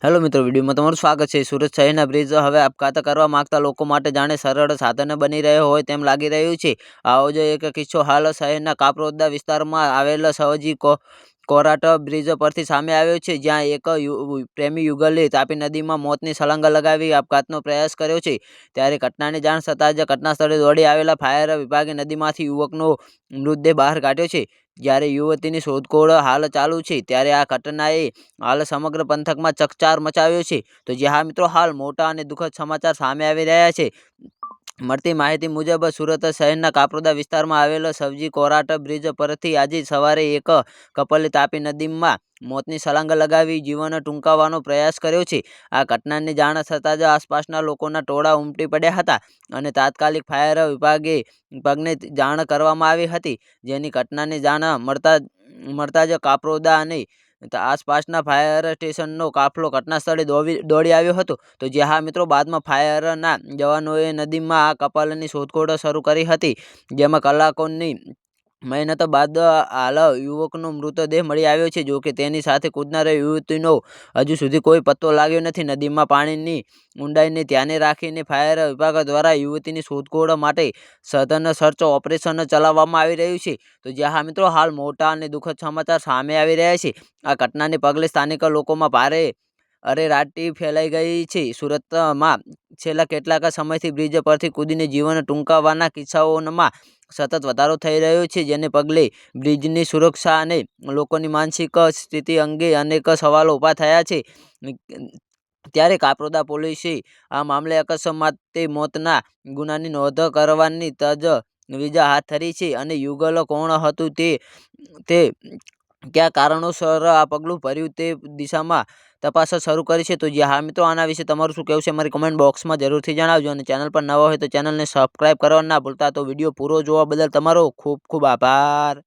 Hello મિત્રો, વિડીયોમાં તમારું સ્વાગત છે। સુરત શહેરના બ્રિજ હવે આપઘાત કરવા માંગતા લોકો માટે જાણે સરળ સાધન બની રહ્યો હોય તેમ લાગી રહ્યું છે। આવો જ એક કિસ્સો હાલ શહેરના કાપરોડા વિસ્તારમાં આવેલ સયાજી કોરાટ બ્રિજ પરથી સામે આવ્યો છે, જ્યાં એક પ્રેમી યુગલે તાપી નદીમાં મોતની છલાંગ લગાવી આપઘાતનો પ્રયાસ કર્યો છે। ત્યારે ઘટનાની જાણ થતાં જ ઘટના સ્થળે દોડી આવેલા ફાયર વિભાગે નદીમાંથી યુવકનો મૃતદેહ બહાર કાઢ્યો છે, જ્યારે યુવતીની શોધખોળ હાલ ચાલુ છે। ત્યારે આ ઘટનાએ હાલ સમગ્ર પંથકમાં ચકચાર મચાવ્યો છે। તો જે હા મિત્રો, હાલ મોટા અને દુઃખદ સમાચાર સામે આવી રહ્યા છે। મળતી માહિતી મુજબ સુરત શહેરના કાપરોડા વિસ્તારમાં આવેલ સયાજી કોરાટ બ્રિજ પરથી આજે સવારે એક કપલે તાપી નદીમાં મોતની છલાંગ લગાવી જીવન ટૂંકાવવાનો પ્રયાસ કર્યો છે। આ ઘટનાની જાણ થતાં જ આસપાસના લોકોના ટોળા ઉમટી પડ્યા હતા અને તાત્કાલિક ફાયર વિભાગને જાણ કરવામાં આવી હતી, જેની ઘટનાની જાણ મળતા જ કાપરોડા અને આસપાસના ફાયર સ્ટેશનનો કાફલો ઘટના સ્થળે દોડી આવ્યો હતો। તો જે હા મિત્રો, બાદમાં ફાયરના જવાનોએ નદીમાં આ કપલની શોધખોળ શરૂ કરી હતી, જેમાં કલાકોની મહેનત બાદ હાલ યુવકનો મૃતદેહ મળી આવ્યો છે। જો કે તેની સાથે કૂદનાર યુવતીનો હજુ સુધી કોઈ પત્તો લાગ્યો નથી। નદીમાં પાણીની ઊંડાઈને ધ્યાને રાખીને ફાયર વિભાગ દ્વારા યુવતીની શોધખોળ માટે સઘન સર્ચ ઓપરેશન ચલાવવામાં આવી રહ્યું છે। તો જે હા મિત્રો, હાલ મોટા અને દુઃખદ સમાચાર સામે આવી રહ્યા છે। આ ઘટનાને પગલે સ્થાનિક લોકોમાં ભારે અરેરાટી ફેલાઈ ગઈ છે। સુરતમાં છેલ્લા કેટલાક સમયથી બ્રિજ પરથી કૂદીને જીવન ટૂંકાવવાના કિસ્સાઓમાં સતત વધારો થઈ રહ્યો છે, જેને પગલે બ્રિજની સુરક્ષા અને લોકોની માનસિક સ્થિતિ અંગે અનેક સવાલો ઊભા થયા છે। ત્યારે કાપરોડા પોલીસે આ મામલે અકસ્માતે મોતના ગુનાની નોંધ કરવાની તજવીજ હાથ ધરી છે અને યુગલ કોણ હતું તે કયા કારણોસર આ પગલું ભર્યું તે દિશામાં તપાસ શરૂ કરી છે। તો જે હા મિત્રો, આના વિશે તમારું શું કહેવું છે અમારી કમેન્ટ બોક્સમાં જરૂરથી જણાવજો અને ચેનલ પર નવા હોય તો ચેનલને સબસ્ક્રાઈબ કરવા ના ભૂલતા। તો વિડીયો પૂરો જોવા બદલ તમારો ખૂબ ખૂબ આભાર।